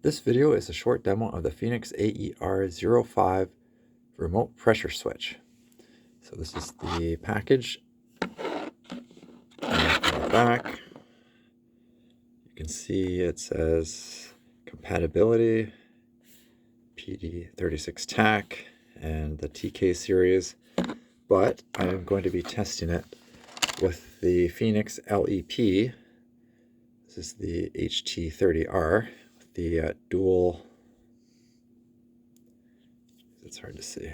This video is a short demo of the Fenix AER-05 remote pressure switch. So this is the package. And on the back, you can see it says compatibility, PD36 TAC, and the TK series. But I am going to be testing it with the Fenix LEP. This is the HT30R. The dual, it's hard to see.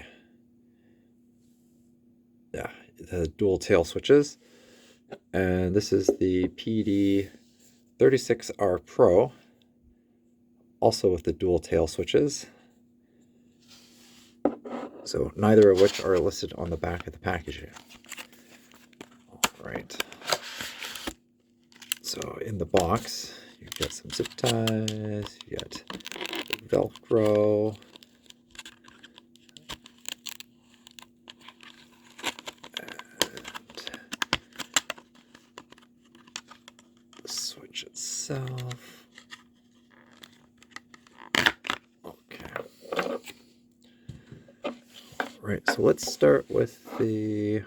Yeah, the dual tail switches. And this is the PD36R Pro, also with the dual tail switches. So neither of which are listed on the back of the packaging. All right. So in the box, you get some zip ties, you get Velcro, and the switch itself. Okay. Right, so let's start with the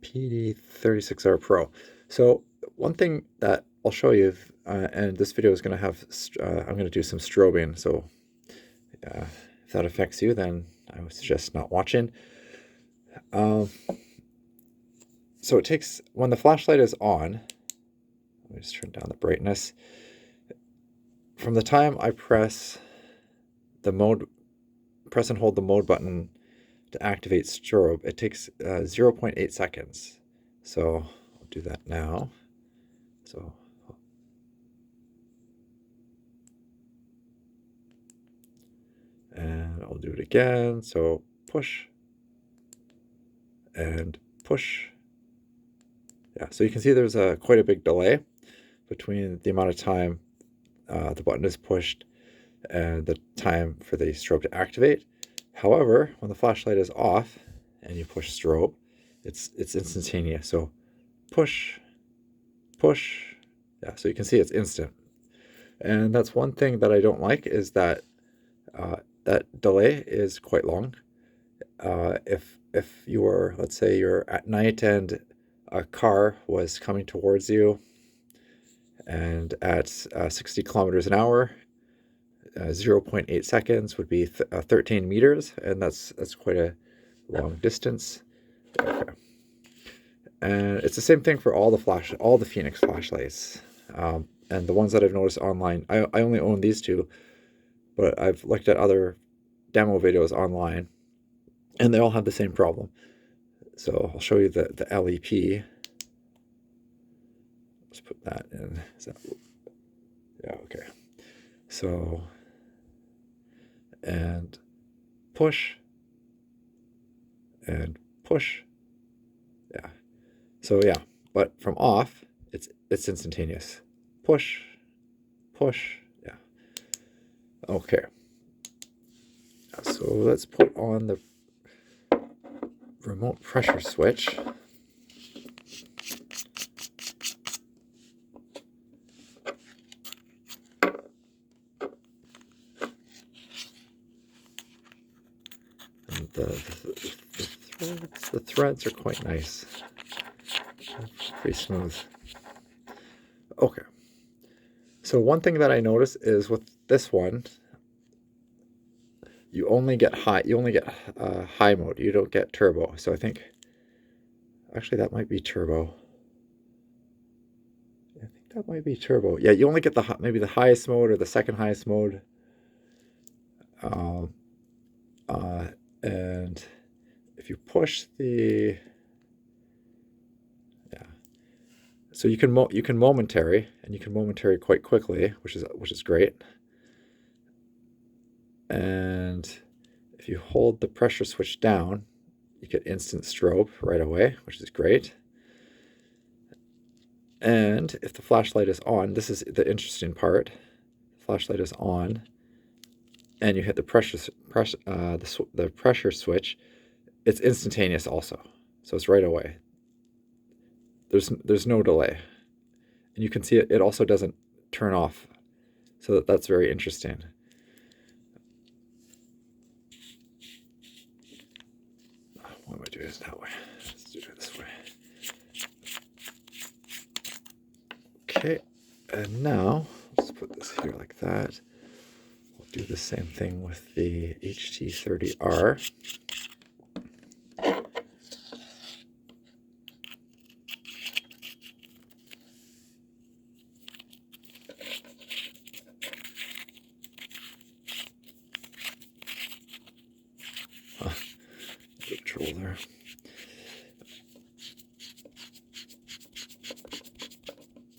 PD36R Pro. So one thing that I'll show you, and this video is going to have, I'm going to do some strobing, so if that affects you, then I would suggest not watching. So it takes, when the flashlight is on, let me just turn down the brightness. From the time I press and hold the mode button to activate strobe, it takes 0.8 seconds. So I'll do that now. So and I'll do it again. So push and push. Yeah, so you can see there's quite a big delay between the amount of time the button is pushed and the time for the strobe to activate. However, when the flashlight is off and you push strobe, it's instantaneous. So push, push. Yeah, so you can see it's instant. And that's one thing that I don't like, is that that delay is quite long. If you are, let's say you're at night and a car was coming towards you, and at 60 kilometers an hour, 0.8 seconds would be 13 meters, and that's quite a long distance. Okay. And it's the same thing for all the Fenix flashlights, and the ones that I've noticed online. I only own these two, but I've looked at other demo videos online, and they all have the same problem. So I'll show you the LEP. Let's put that in. Yeah, okay. So, and push, and push. Yeah. So yeah, but from off, it's instantaneous. Push, push. Yeah. Okay. So let's put on the remote pressure switch. And the threads are quite nice. Pretty smooth. Okay. So one thing that I noticed is with this one, you only get high mode. You don't get turbo. So I think actually that might be turbo. I think that might be turbo. Yeah, you only get maybe the highest mode or the second highest mode. And if you push the, yeah, so you can momentary, and you can momentary quite quickly, which is great. And if you hold the pressure switch down, you get instant strobe right away, which is great. And if the flashlight is on, this is the interesting part. The flashlight is on, and you hit the pressure switch, it's instantaneous also. So it's right away. There's no delay. And you can see it also doesn't turn off So that's very interesting. Why am I doing it that way? Let's do it this way. Okay, and now let's put this here like that. We'll do the same thing with the HT30R. Bit of trouble there.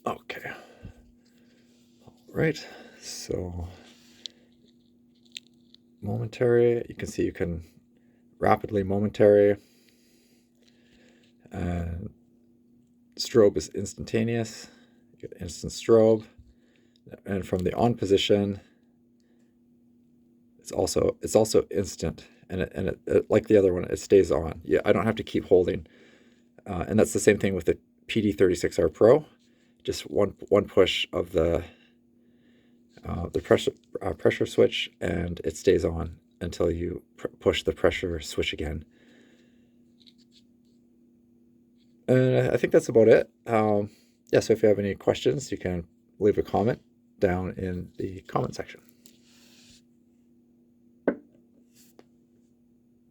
Okay. All right. So momentary, you can see you can rapidly momentary. And strobe is instantaneous. You get instant strobe. And from the on position, it's also instant. And it like the other one, it stays on. Yeah, I don't have to keep holding. And that's the same thing with the PD36R Pro. Just one push of the pressure switch, and it stays on until you push the pressure switch again. And I think that's about it. Yeah, so if you have any questions, you can leave a comment down in the comment section.